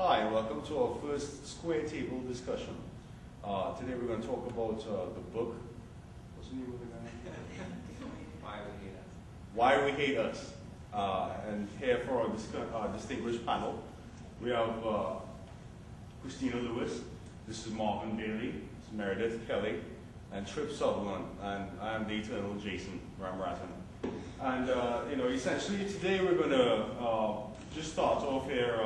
Hi, and welcome to our first square table discussion. Today we're going to talk about the book. What's the name of the guy? Why We Hate Us. And here for our distinguished panel, we have Christina Lewis, this is Marvin Bailey, this is Meredith Kelly, and Trip Sutherland, and I am the eternal Jason Ramratan. And essentially today we're going to just start off here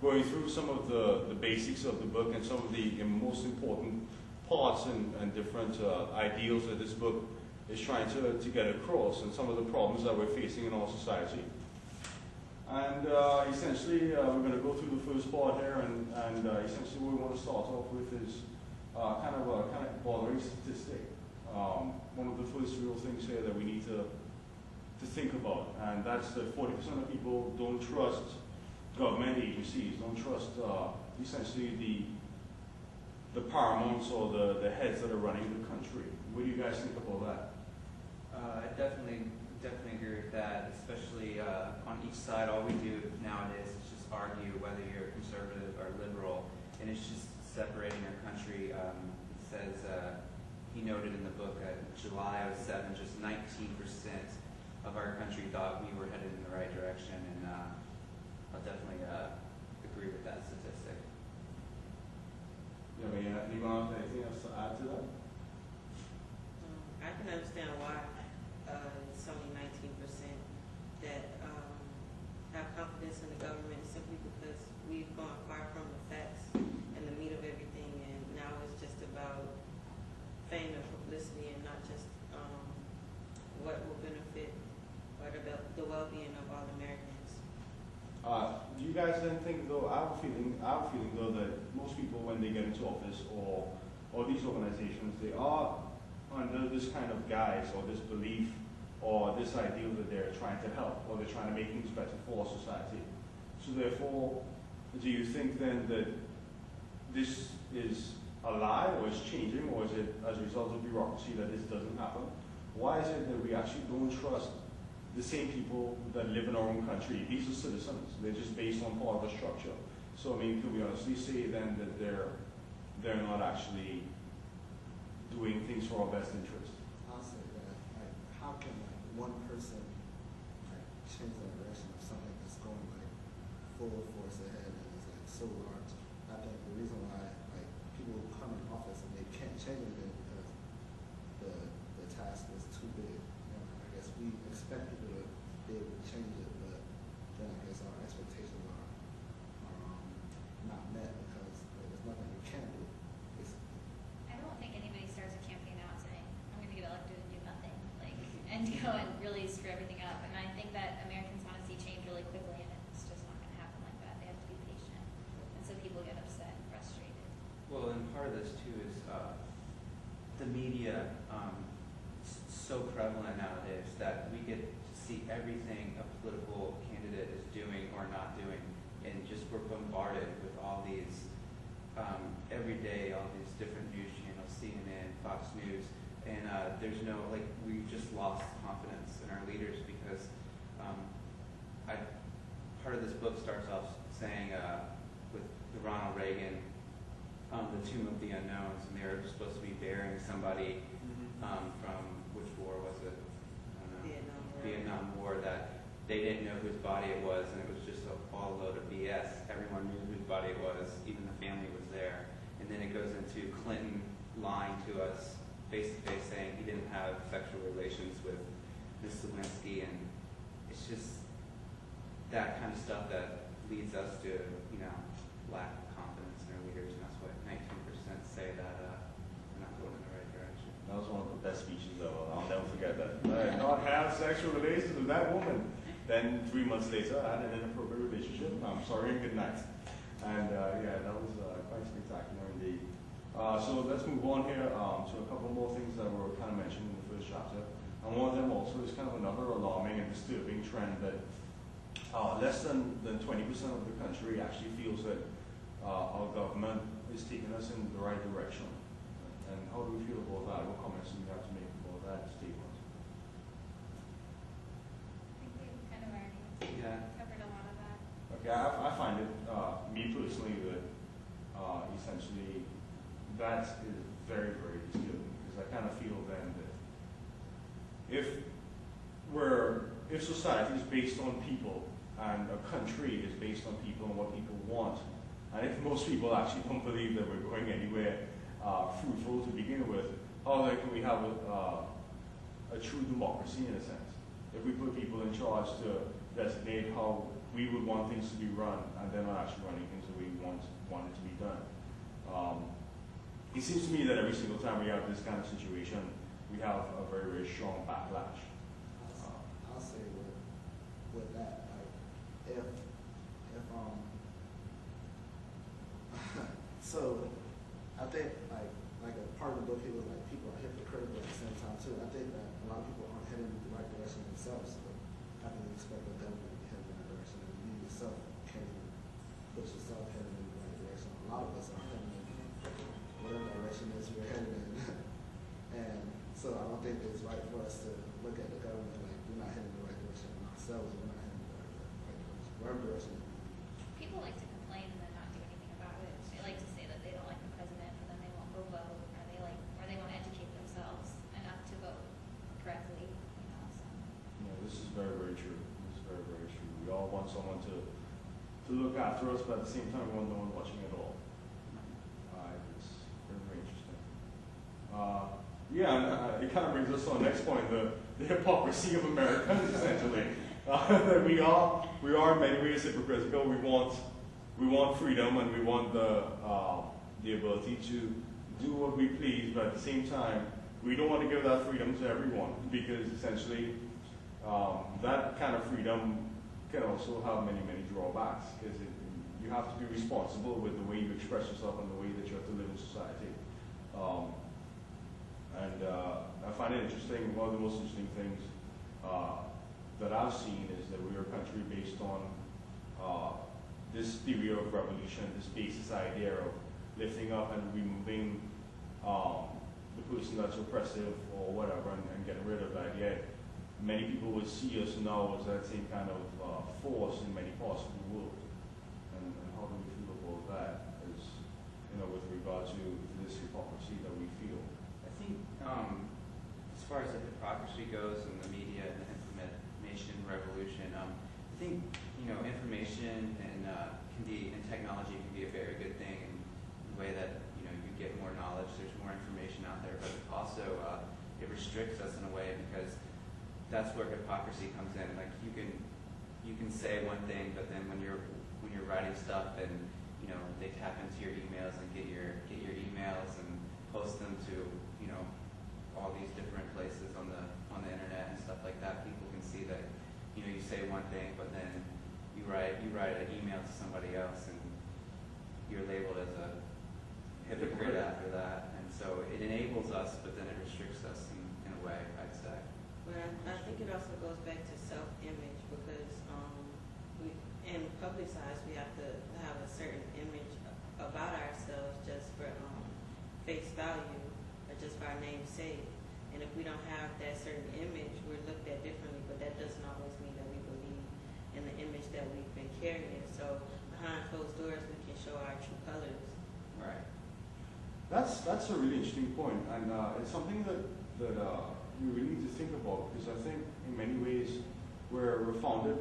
going through some of the basics of the book and some of the most important parts and different ideals that this book is trying to get across, and some of the problems that we're facing in our society. And essentially, we're going to go through the first part here, and essentially what we want to start off with is kind of a bothering statistic. One of the first real things here that we need to think about, and that's that 40% of people don't trust government agencies, don't trust essentially the paramounts or the heads that are running the country. What do you guys think about that? I definitely agree with that, especially on each side. All we do nowadays is just argue whether you're conservative or liberal, and it's just separating our country. It says, he noted in the book that July of 2007, just 19% of our country thought we were headed in the right direction, and I'll definitely agree with that statistic. Yeah, anyone have anything else to add to that? I can understand why it's only 19% that have confidence in the government, simply because we've gone far from the facts and the meat of everything, and now it's just about fame and publicity, and not just what will benefit or the well-being of all Americans. Do you guys then think, though, I have a feeling though that most people, when they get into office or these organizations, they are under this kind of guise or this belief or this ideal that they're trying to help or they're trying to make things better for society. So therefore, do you think then that this is a lie, or is changing, or is it as a result of bureaucracy that this doesn't happen? Why is it that we actually don't trust the same people that live in our own country? These are citizens. They're just based on part of the structure. So, can we honestly say then that they're not actually doing things for our best interest? I'll say that, how can one person change the direction of something that's going full force ahead and is so large? I think the reason why people come in office and they can't change it is because the task is too big. I guess we expect people to be able to change it, but then I guess our expectations are not met because there's nothing we can do. I don't think anybody starts a campaign out saying, I'm going to get elected and do nothing, and go and really screw everything up. And I think that Americans want to see change really quickly, and it's just not going to happen like that. They have to be patient. And so people get upset and frustrated. Well, and part of this too is the media so prevalent nowadays that we get to see everything a political candidate is doing or not doing, and just we're bombarded with all these every day, all these different news channels, CNN, Fox News, and there's no, we've just lost confidence in our leaders because part of this book starts off saying with the Ronald Reagan, the Tomb of the Unknowns, and they were supposed to be burying somebody from which war was it? I don't know. Vietnam War, that they didn't know whose body it was, and it was just all a load of BS. Everyone knew whose body it was, even the family was there. And then it goes into Clinton lying to us face to face, saying he didn't have sexual relations with Ms. Lewinsky, and it's just that kind of stuff that leads us to, lack of confidence in our leaders, and that's why 19% say that we're not going in the right direction. That was one of the best speeches ever. I'll never forget that. I did not have sexual relations with that woman. Then 3 months later, I had an inappropriate relationship. I'm sorry and good night. And that was quite spectacular indeed. So let's move on here to a couple more things that were kind of mentioned in the first chapter. And one of them also is kind of another alarming and disturbing trend that less than 20% of the country actually feels that our government is taking us in the right direction. And how do we feel about that? What comments do you have to make about that statement? I think we've kind of already Yeah. covered a lot of that. Okay, I find it, me believe personally that essentially that is very, very disturbing, because I kind of feel then that if society is based on people and a country is based on people and what people want, and if most people actually don't believe that we're going anywhere fruitful to begin with, how then can we have a true democracy in a sense? If we put people in charge to designate how we would want things to be run, and they're not actually running things the way we want it to be done. It seems to me that every single time we have this kind of situation, we have a very, very strong backlash. I'll say with that, like, if so I think like a part of the book here was like people are hypocritical at the same time too. I think that a lot of people aren't heading in the right direction themselves, so how can you expect the government to be heading in the right direction and you yourself can't even put yourself heading in the right direction? A lot of us are heading in whatever direction is we're heading in. And so I don't think it's right for us to look at the government like we're not heading in the right direction and ourselves, we're not heading in the right direction. Whatever direction. People like to complain and then not do anything about it. They like to say that they don't like the president, but then they won't go vote, or they won't educate themselves enough to vote correctly. So. Yeah, this is very, very true. This is very, very true. We all want someone to look after us, but at the same time, we want no one watching at all. It's very, very interesting. And it kind of brings us to our next point: the hypocrisy of Americans, essentially. We are in many ways hypocritical. We want freedom, and we want the ability to do what we please, but at the same time, we don't want to give that freedom to everyone, because essentially that kind of freedom can also have many, many drawbacks, because you have to be responsible with the way you express yourself and the way that you have to live in society. I find it interesting. One of the most interesting things that I've seen is that we're a country based on this theory of revolution, this basis idea of lifting up and removing the person that's oppressive or whatever, and getting rid of that. Yet many people would see us now as that same kind of force in many parts of the world. And how do we feel about that, as with regard to this hypocrisy that we feel? I think as far as the hypocrisy goes in the media and the information revolution, I think information and technology can be a very good thing in the way that you get more knowledge. There's more information out there, but also it restricts us in a way, because that's where hypocrisy comes in. Like you can say one thing, but then when you're writing stuff and they tap into your emails and get your emails and post them to all these different places on the internet and stuff like that, people can see that you say one thing, but then you write an email to somebody else and you're labeled as a hypocrite after that. And so it enables us, but then it restricts us in a way, I'd say. But I think it also goes back to self-image, because in publicized we have to have a certain image about ourselves just for face value or just for our name's sake. And if we don't have that certain image, we're looked at differently, but that doesn't always mean that we believe in the image that we've been carrying. So behind closed doors, we can show our true colors. Right. That's a really interesting point, and it's something that we really need to think about, because I think in many ways we're founded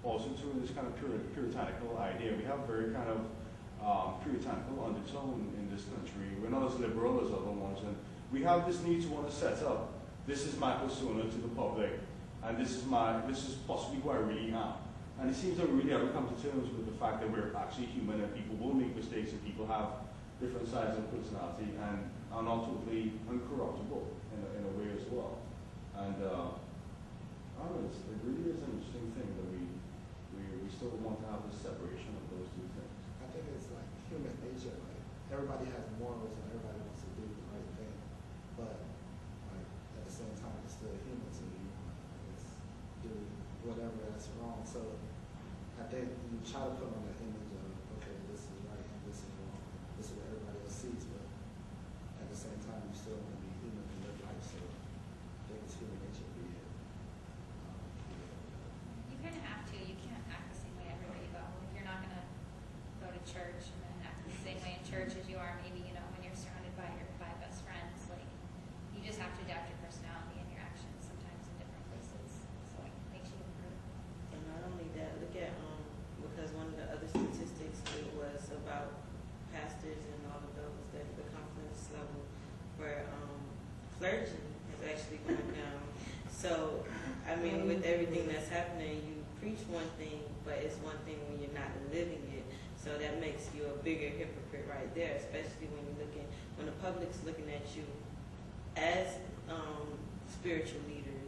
also to this kind of puritanical idea. We have very kind of puritanical undertone in this country. We're not as liberal as other ones, and we have this need to want to set up, this is my persona to the public, and this is possibly who I really am. And it seems that we really haven't come to terms with the fact that we're actually human, and people will make mistakes, and people have different sides of personality and are not totally uncorruptible in a way as well. And I don't know, it really is an interesting thing that we still want to have this separation of those two things. I think it's like human nature. Like everybody has morals and everybody wants to do the right thing, but like at the same time, it's still human, so you do whatever that's wrong. So I think you try to put on that image of, okay, this is right and this is wrong. This is what everybody else sees, but at the same time, you still want to be human and live life. So I think it's human nature to be here. You kind of have to. You can't act the same way everywhere you go. If you're not going to go to church clergy has actually gone down. So, I mean, with everything that's happening, you preach one thing, but it's one thing when you're not living it. So that makes you a bigger hypocrite right there, especially when the public's looking at you as spiritual leaders